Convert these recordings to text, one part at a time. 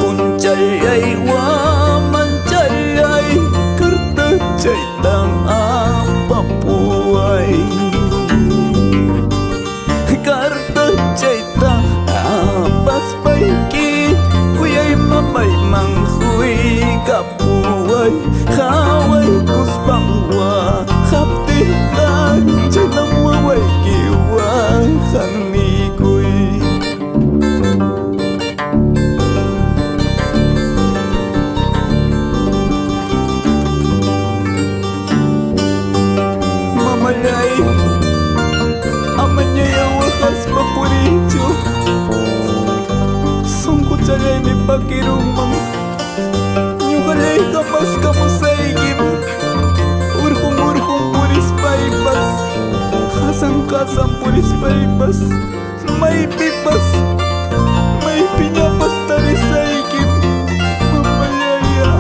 puncay waman chay karta chay tang apapuay karta chay tang apas paiki kuyay mamay manghuy kapuay khaway kuspangwa khaptitan chay nang waway kiwa khanikoy mamayay amanya yang wakas papuricho sungkot chalay mi pakirumang nyugalay kapas kamusaygim urhong puris paipas kasang puris paipas may pipas may pinyapas tarisaygim mamayaya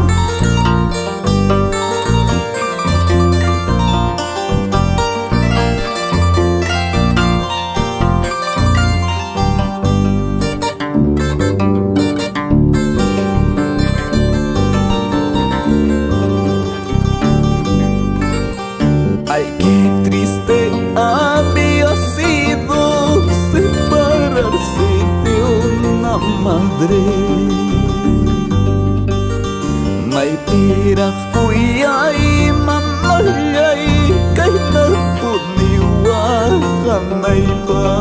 ay qué triste había sido separarse de una madre. May pirang kuyay mamayay kay napuniwakan ay ba